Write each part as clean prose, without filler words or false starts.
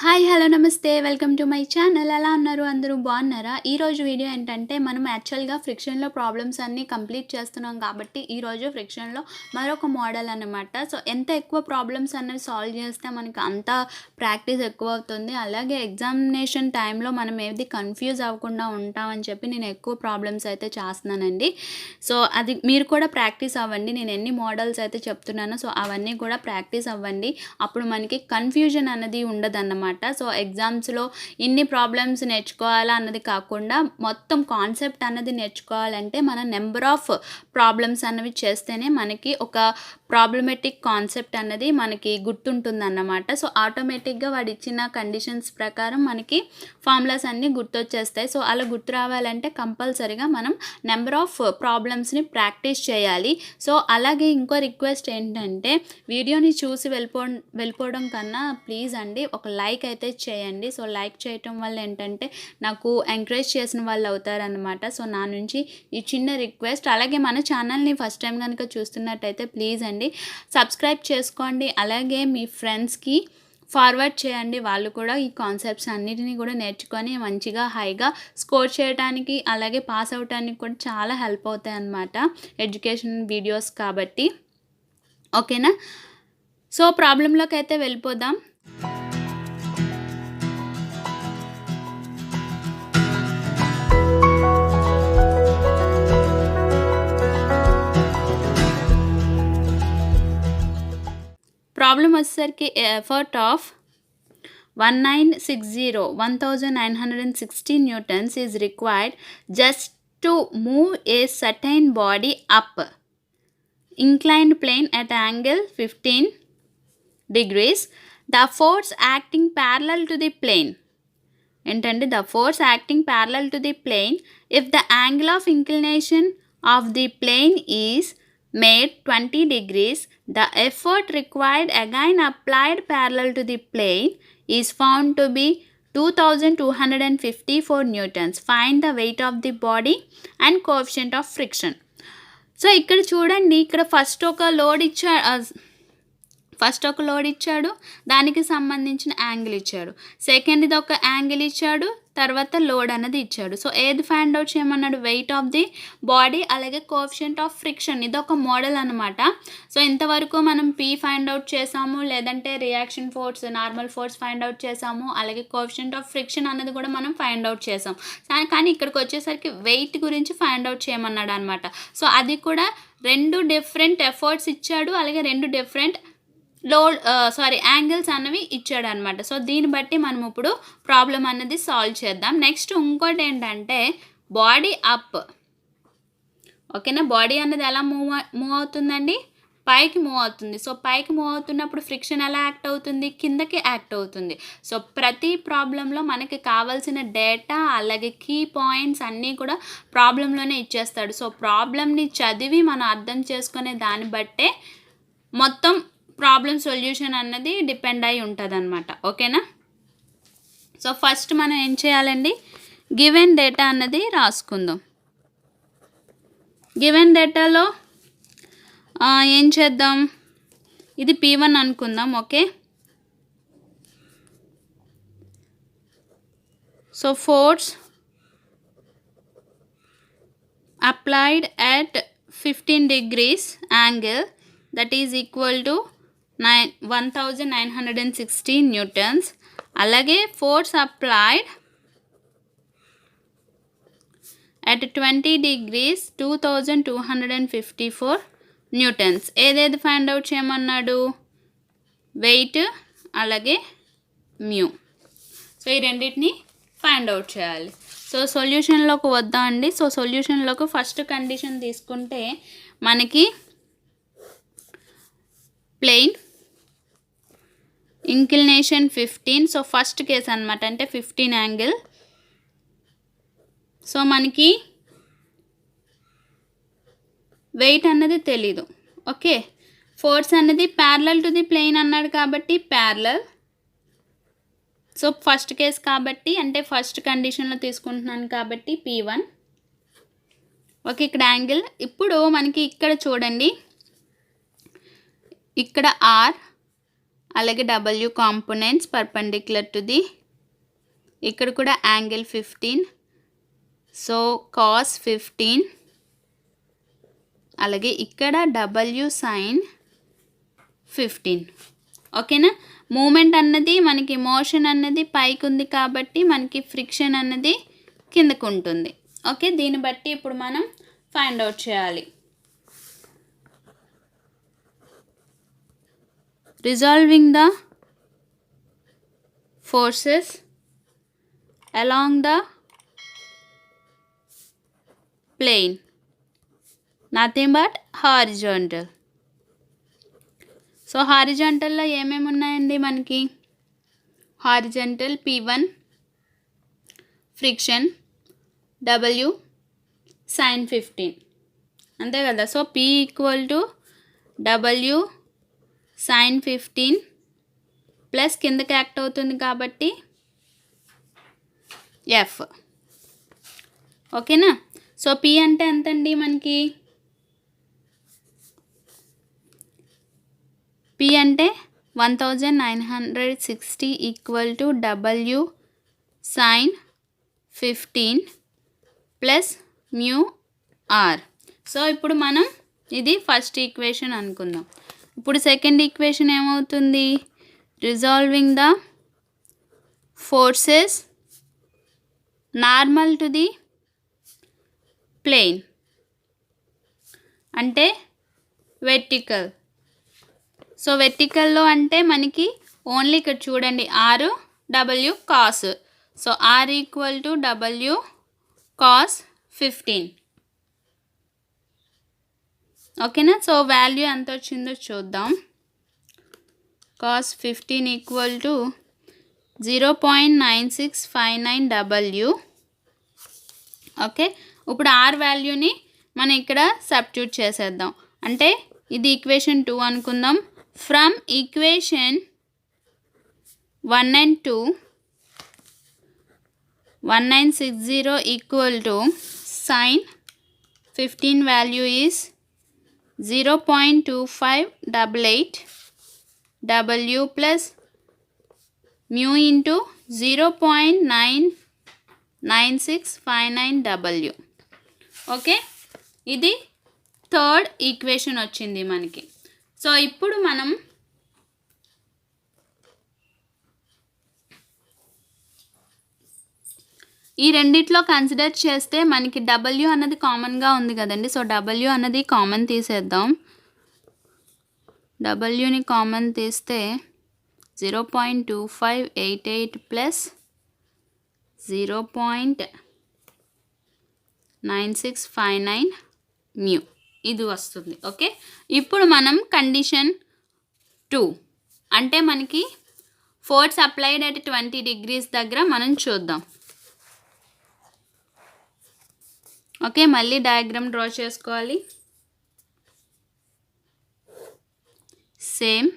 Hi hello నమస్తే welcome to my channel. ఎలా ఉన్నారు? అందరూ బాగున్నారా? ఈరోజు వీడియో ఏంటంటే మనం యాక్చువల్గా ఫ్రిక్షన్లో ప్రాబ్లమ్స్ అన్నీ కంప్లీట్ చేస్తున్నాం కాబట్టి ఈరోజు ఫ్రిక్షన్లో మరొక మోడల్ అనమాట. సో ఎంత ఎక్కువ ప్రాబ్లమ్స్ అనేవి సాల్వ్ చేస్తే మనకి అంత ప్రాక్టీస్ ఎక్కువ అవుతుంది. అలాగే ఎగ్జామినేషన్ టైంలో మనం ఏది కన్ఫ్యూజ్ అవ్వకుండా ఉంటామని చెప్పి నేను ఎక్కువ ప్రాబ్లమ్స్ అయితే చేస్తున్నానండి. సో అది మీరు కూడా ప్రాక్టీస్ అవ్వండి. నేను ఎన్ని మోడల్స్ అయితే చెప్తున్నానో సో అవన్నీ కూడా ప్రాక్టీస్ అవ్వండి. అప్పుడు మనకి కన్ఫ్యూజన్ అనేది ఉండదన్నమాట. సో ఎగ్జామ్స్లో ఇన్ని ప్రాబ్లమ్స్ నేర్చుకోవాలా అన్నది కాకుండా మొత్తం కాన్సెప్ట్ అన్నది నేర్చుకోవాలంటే మన నెంబర్ ఆఫ్ ప్రాబ్లమ్స్ అన్నవి చేస్తేనే మనకి ఒక ప్రాబ్లమెటిక్ కాన్సెప్ట్ అన్నది మనకి గుర్తుంటుందన్నమాట. సో ఆటోమేటిక్గా వాడు ఇచ్చిన కండిషన్స్ ప్రకారం మనకి ఫార్ములాస్ అన్నీ గుర్తొచ్చేస్తాయి. సో అలా గుర్తు రావాలంటే కంపల్సరీగా మనం నెంబర్ ఆఫ్ ప్రాబ్లమ్స్ని ప్రాక్టీస్ చేయాలి. సో అలాగే ఇంకో రిక్వెస్ట్ ఏంటంటే వీడియోని చూసి వెళ్ళిపోవడం కన్నా ప్లీజ్ అండి ఒక లైక్ అయితే చేయండి. సో లైక్ చేయటం వల్ల ఏంటంటే నాకు ఎంకరేజ్ చేసిన వాళ్ళు అవుతారనమాట. సో నా నుంచి ఈ చిన్న రిక్వెస్ట్. అలాగే మన ఛానల్ని ఫస్ట్ టైం కనుక చూస్తున్నట్టయితే ప్లీజ్ అండి సబ్స్క్రైబ్ చేసుకోండి. అలాగే మీ ఫ్రెండ్స్కి ఫార్వర్డ్ చేయండి. వాళ్ళు కూడా ఈ కాన్సెప్ట్స్ అన్నిటినీ కూడా నేర్చుకొని మంచిగా హైగా స్కోర్ చేయడానికి అలాగే పాస్ అవడానికి కూడా చాలా హెల్ప్ అవుతాయి అన్నమాట ఎడ్యుకేషన్ వీడియోస్ కాబట్టి. ఓకేనా? సో ప్రాబ్లంలోకి అయితే వెళ్ళిపోదాం. ప్రాబ్లం వచ్చేసరికి effort of 1916 newtons is required just to move a certain body up inclined plane at angle 15 degrees. The force acting parallel to the plane ఏంటంటే the force acting parallel to the plane if the angle of inclination of the plane is made 20 degrees, the effort required again applied parallel to the plane is found to be 2254 newtons. Find the weight of the body and coefficient of friction. So ఇక్కడ చూడండి, ఇక్కడ first ఒక load ఇచ్చాడు, దానికి సంబంధించిన angle ఇచ్చాడు. Second ఇది ఒక యాంగిల్ ఇచ్చాడు, తర్వాత లోడ్ అనేది ఇచ్చాడు. సో ఏది ఫైండ్ అవుట్ చేయమన్నాడు? వెయిట్ ఆఫ్ ది బాడీ అలాగే కోఎఫిషియంట్ ఆఫ్ ఫ్రిక్షన్. ఇది ఒక మోడల్ అనమాట. సో ఇంతవరకు మనం పీ ఫైండ్ అవుట్ చేసాము, లేదంటే reaction force normal force find out చేసాము, అలాగే కోఎఫిషియంట్ ఆఫ్ ఫ్రిక్షన్ అనేది కూడా మనం ఫైండ్ అవుట్ చేసాం. కానీ ఇక్కడికి వచ్చేసరికి వెయిట్ గురించి ఫైండ్ అవుట్ చేయమన్నాడు అనమాట. సో అది కూడా రెండు డిఫరెంట్ ఎఫర్ట్స్ ఇచ్చాడు, అలాగే రెండు డిఫరెంట్ యాంగిల్స్ అన్నవి ఇచ్చాడు అనమాట. సో దీన్ని బట్టి మనం ఇప్పుడు ప్రాబ్లం అన్నది సాల్వ్ చేద్దాం. నెక్స్ట్ ఇంకోటి ఏంటంటే బాడీ అప్. ఓకేనా? బాడీ అన్నది ఎలా మూవ్ అవుతుందండి? పైకి మూవ్ అవుతుంది. సో పైకి మూవ్ అవుతున్నప్పుడు ఫ్రిక్షన్ ఎలా యాక్ట్ అవుతుంది? కిందకి యాక్ట్ అవుతుంది. సో ప్రతి ప్రాబ్లంలో మనకి కావాల్సిన డేటా అలాగే కీ పాయింట్స్ అన్నీ కూడా ప్రాబ్లంలోనే ఇచ్చేస్తాడు. సో ప్రాబ్లంని చదివి మనం అర్థం చేసుకునే దాన్ని బట్టే మొత్తం ప్రాబ్లం సొల్యూషన్ అన్నది డిపెండ్ అయి ఉంటుంది అనమాట. ఓకేనా? సో ఫస్ట్ మనం ఏం చేయాలండి? గివెన్ డేటా అన్నది రాసుకుందాం. గివెన్ డేటాలో ఏం చేద్దాం? ఇది P1 అనుకుందాం. Okay, so force applied at 15 degrees angle that is equal to 1916 newtons. అలాగే force applied at 20 degrees 2254 newtons. ఏదేది ఫైండ్ అవుట్ చేయమన్నాడు? వెయిట్ అలాగే మ్యూ. సో ఈ రెండింటిని ఫైండ్ అవుట్ చేయాలి. సో సొల్యూషన్లోకి వద్దాం అండి. సో సొల్యూషన్లోకి ఫస్ట్ కండిషన్ తీసుకుంటే మనకి plane inclination 15. So first case అనమాట, అంటే 15 యాంగిల్. సో మనకి వెయిట్ అన్నది తెలీదు. ఓకే, ఫోర్స్ అన్నది ప్యారలల్ టు ది ప్లేన్ అన్నాడు కాబట్టి ప్యారలల్. సో ఫస్ట్ కేస్ కాబట్టి అంటే ఫస్ట్ కండిషన్లో తీసుకుంటున్నాను కాబట్టి P1. ఓకే, ఇక్కడ యాంగిల్. ఇప్పుడు మనకి ఇక్కడ చూడండి, ఇక్కడ R అలాగే W components perpendicular to the, ఇక్కడ కూడా యాంగిల్ 15, సో cos 15, అలాగే ఇక్కడ W sin 15. ఓకేనా. మూమెంట్ అన్నది మనకి మోషన్ అన్నది పైకి ఉంది కాబట్టి మనకి ఫ్రిక్షన్ అన్నది కిందకు ఉంటుంది. ఓకే, దీన్ని బట్టి ఇప్పుడు మనం ఫైండ్ అవుట్ చేయాలి. Resolving the forces along the plane, nothing but horizontal. So హారిజాంటల్లో ఏమేమి ఉన్నాయండి మనకి? Horizontal P1 friction, W sin 15, అంతే కదా. So P equal to W sin 15 plus కిందకి యాక్ట్ అవుతుంది కాబట్టి F. ఓకేనా. సో P అంటే ఎంతండి మనకి? P అంటే 1960 equal to W sin 15 plus mu R. So ఇప్పుడు మనం ఇది ఫస్ట్ ఈక్వేషన్ అనుకుందాం. ఇప్పుడు సెకండ్ ఈక్వేషన్ ఏమవుతుంది? Resolving the forces normal to the plane అంటే వెర్టికల్. సో వెర్టికల్లో అంటే మనకి ఓన్లీ ఇక్కడ చూడండి R W cos. So R equal to W cos 15. ఓకేనా. సో వాల్యూ ఎంత వచ్చిందో చూద్దాం. cos 15 equal to 0.9659 W. Okay, ఇప్పుడు R వాల్యూని మనం ఇక్కడ సబ్స్టిట్యూట్ చేసేద్దాం. అంటే ఇది ఈక్వేషన్ 2 అనుకుందాం. From equation 1 and 2, 1960 equal to sin 15 value is 0.2588 W plus mu into 0.9659 W. Okay, ఇది థర్డ్ ఈక్వేషన్ వచ్చింది మనకి. సో ఇప్పుడు మనం ఈ రెండిట్లో కన్సిడర్ చేస్తే మనకి W అన్నది కామన్గా ఉంది కదండి. సో W అన్నది కామన్ తీసేద్దాం. Wని కామన్ తీస్తే 0.2588 ప్లస్ 0.9659 మ్యూ ఇది వస్తుంది. ఓకే, ఇప్పుడు మనం కండిషన్ 2 అంటే మనకి ఫోర్స్ అప్లైడ్ అట్ 20 degrees దగ్గర మనం చూద్దాం. ఓకే, మళ్ళీ డయాగ్రామ్ డ్రా చేసుకోవాలి. సేమ్,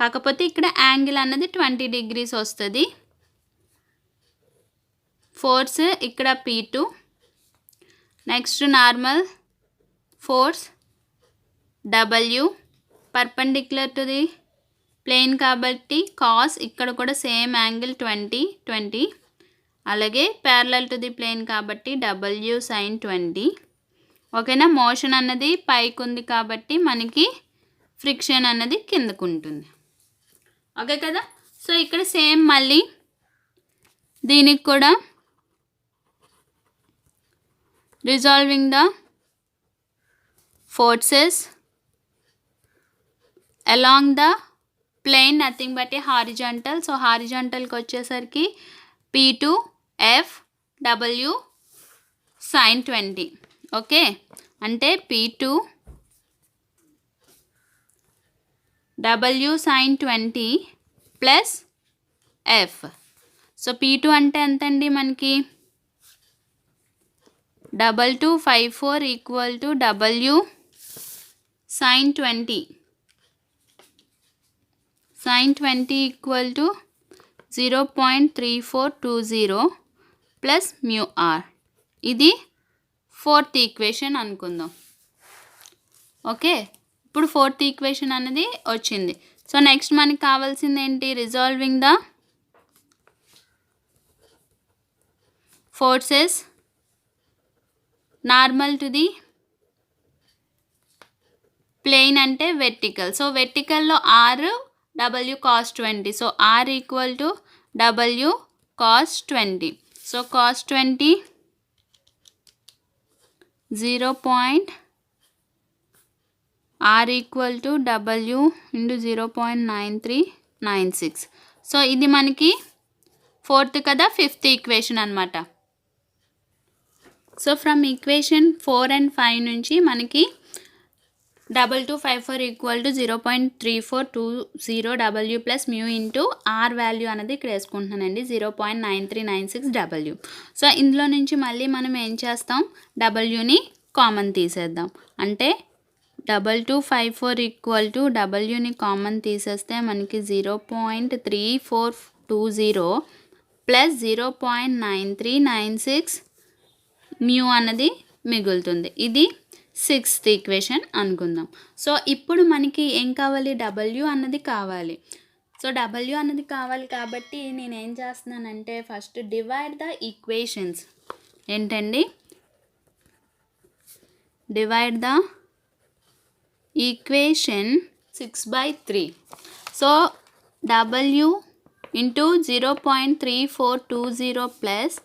కాకపోతే ఇక్కడ యాంగిల్ అన్నది 20 degrees వస్తుంది. ఫోర్స్ ఇక్కడ P2, next normal force W perpendicular to the plane కాబట్టి కాస్ ఇక్కడ కూడా సేమ్ యాంగిల్ 20, అలాగే ప్యారలల్ టు ది ప్లేన్ కాబట్టి W sin 20. ఓకేనా. మోషన్ అన్నది పైకి ఉంది కాబట్టి మనకి ఫ్రిక్షన్ అన్నది కిందకు ఉంటుంది. ఓకే కదా. సో ఇక్కడ సేమ్ మళ్ళీ దీనికి కూడా resolving the forces along the plane nothing but a horizontal. So హారిజాంటల్కి వచ్చేసరికి P2 F W sin 20. Okay, అంటే P2 W sin 20 plus F. So P2 అంటే ఎంతండి మనకి? 2254 equal to W sin 20. sin 20 equal to 0.3420 plus mu R. ఇది fourth equation అనుకుందాం. Okay, ఇప్పుడు fourth equation అనేది వచ్చింది. సో నెక్స్ట్ మనకి కావాల్సింది ఏంటి, resolving the forces normal to the plane అంటే వెర్టికల్. సో వెర్టికల్లో R W cos 20. So R equal to W cos 20. So cos 20 0. R equal to W into 0.9396. So ఇది మనకి ఫోర్త్ కదా, ఫిఫ్త్ ఈక్వేషన్ అనమాట. So from equation 4 and 5 నుంచి మనకి 2254 equal to 0.3420 W plus mu into R value అనేది ఇక్కడ వేసుకుంటున్నానండి, 0.9396 W. So ఇందులో నుంచి మళ్ళీ మనం ఏం చేస్తాం, డబ్ల్యూని కామన్ తీసేద్దాం. అంటే 2254 ఈక్వల్ టు డబ్ల్యూని కామన్ తీసేస్తే మనకి 0.3420 ప్లస్ 0.9396 మ్యూ అన్నది మిగులుతుంది. ఇది 6th ఈక్వేషన్ అనుకుందాం. సో ఇప్పుడు మనకి ఏం కావాలి, డబ్ల్యూ అన్నది కావాలి. సో డబ్ల్యూ అన్నది కావాలి కాబట్టి నేను ఏం చేస్తున్నానంటే ఫస్ట్ డివైడ్ ద ఈక్వేషన్స్. ఏంటండి, divide the equation 6/3. So W into 0.3420 plus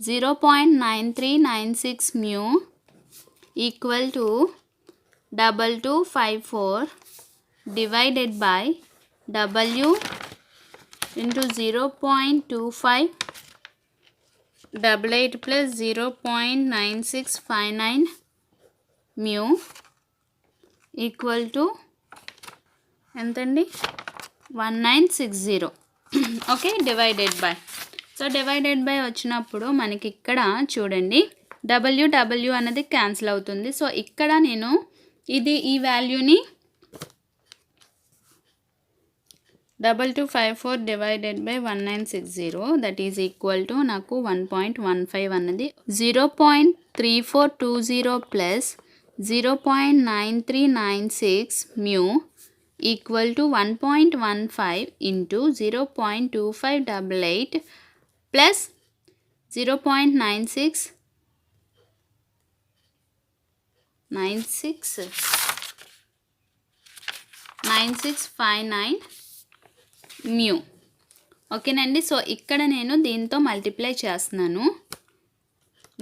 0.9396 mu equal to 2254 divided by W into 0.2588 plus 0.9659 mu equal to ఎంతండి, 1960. Okay, divided by. So divided by వచ్చినప్పుడు మనకి ఇక్కడ చూడండి డబ్ల్యూ అనేది క్యాన్సిల్ అవుతుంది. సో ఇక్కడ నేను ఈ వాల్యూని 2254 divided by 1960 that is equal to నాకు 1.15 అన్నది 0.3420 plus 0.9396 mu equal to 1.15 into 0.2588 plus 9659 mu. ఓకేనండి. సో ఇక్కడ నేను దీంతో మల్టిప్లై చేస్తున్నాను.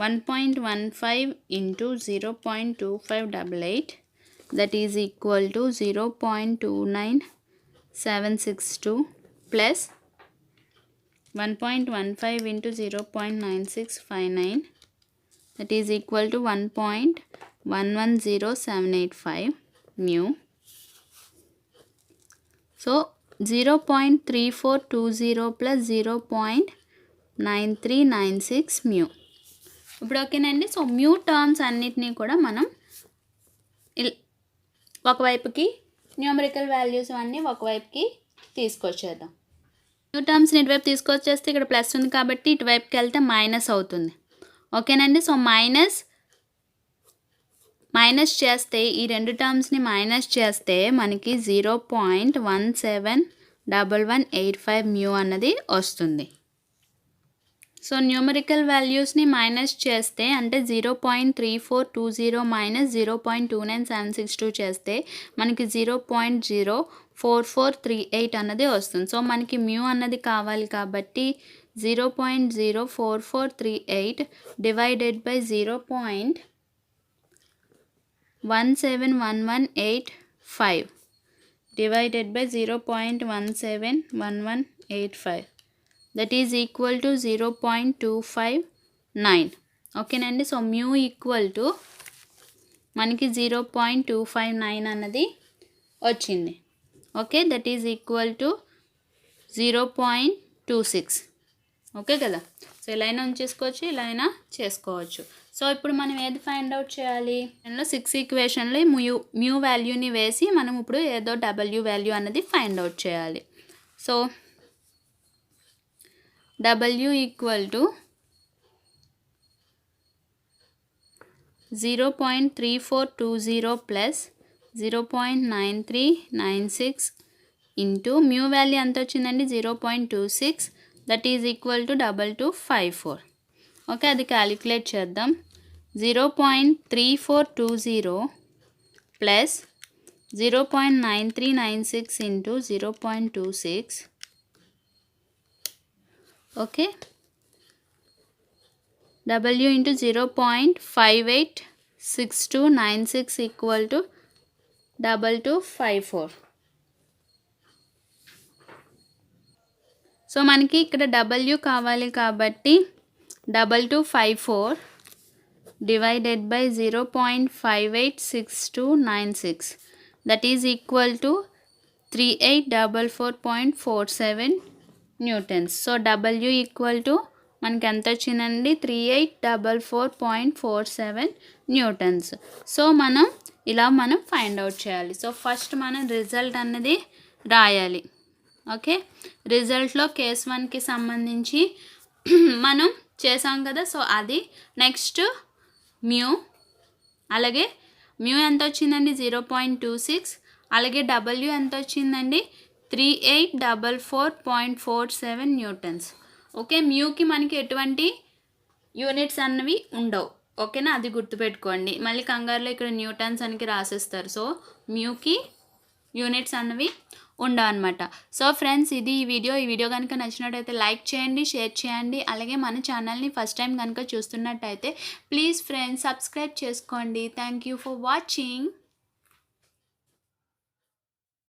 1.15 into 0.2588 that is equal to 0.29762 plus 1.15 into 0.9659 that is equal to 1.110785 mu. So 0.3420 plus 0.9396 mu. ఇప్పుడు ఓకేనండి. సో మ్యూ టర్మ్స్ అన్నిటినీ కూడా మనం ఒకవైపుకి న్యూమరికల్ వాల్యూస్ అన్నీ ఒకవైపుకి తీసుకొచ్చేద్దాం. న్యూ టర్మ్స్ని ఇటువైపు తీసుకొచ్చేస్తే ఇక్కడ ప్లస్ ఉంది కాబట్టి ఇటువైపుకి వెళ్తే మైనస్ అవుతుంది. ఓకేనండి. సో మైనస్ చేస్తే ఈ రెండు టర్మ్స్ని మైనస్ చేస్తే మనకి 0.171185 మ్యూ అన్నది వస్తుంది. సో న్యూమరికల్ వాల్యూస్ని మైనస్ చేస్తే అంటే 0.3420 మైనస్ 0.29762 చేస్తే మనకి 0.04438 అన్నది వస్తుంది. సో మనకి మ్యూ అన్నది కావాలి కాబట్టి 0.04438 divided by 0.171185 divided by 0.171185 that is equal to 0.259. ఓకేనండి. సో మ్యూ ఈక్వల్ టు మనకి 0.259 అన్నది వచ్చింది. Okay, that is equal to 0.26. Okay కదా. సో ఇలా అయినా ఉంచేసుకోవచ్చు, ఇలా అయినా చేసుకోవచ్చు. సో ఇప్పుడు మనం ఏది ఫైండ్ అవుట్ చేయాలి, 6 ఈక్వేషన్లో మ్యూ వాల్యూని వేసి మనం ఇప్పుడు ఏదో డబ్ల్యూ వాల్యూ అన్నది ఫైండ్ అవుట్ చేయాలి. So W equal to 0.3420 plus 0.9396 into mu value ఎంత వచ్చిందండి 0.26 that is equal to 2254. Okay, అది క్యాలిక్యులేట్ చేద్దాం. 0.3420 plus 0.9396 into 0.26. Okay, W into 0.586296 equal to 2254. So మనకి ఇక్కడ W కావాలి కాబట్టి 2254 divided by 0.586296 that is equal to 3844.47 newtons. So W equal to మనకి ఎంత వచ్చిందండి 3844.47 న్యూటన్స్. సో మనం ఫైండ్ అవుట్ చేయాలి. సో ఫస్ట్ మనం రిజల్ట్ అన్నది రాయాలి. ఓకే, రిజల్ట్లో కేస్ 1కి సంబంధించి మనం చేసాం కదా. సో అది నెక్స్ట్ మ్యూ, అలాగే మ్యూ ఎంత వచ్చిందండి 0.26, అలాగే W ఎంత వచ్చిందండి 3844.47 న్యూటన్స్. ఓకే, మ్యూకి మనకి ఎటువంటి యూనిట్స్ అన్నవి ఉండవు. ఓకేనా, అది గుర్తుపెట్టుకోండి. మళ్ళీ కంగారులో ఇక్కడ న్యూటన్స్ అని రాసేస్తారు. సో మ్యూకి యూనిట్స్ అన్నవి ఉండవు అనమాట. సో ఫ్రెండ్స్, ఇది ఈ వీడియో కనుక నచ్చినట్టయితే లైక్ చేయండి, షేర్ చేయండి. అలాగే మన ఛానల్ని ఫస్ట్ టైం కనుక చూస్తున్నట్టయితే ప్లీజ్ ఫ్రెండ్స్ సబ్స్క్రైబ్ చేసుకోండి. Thank you for watching.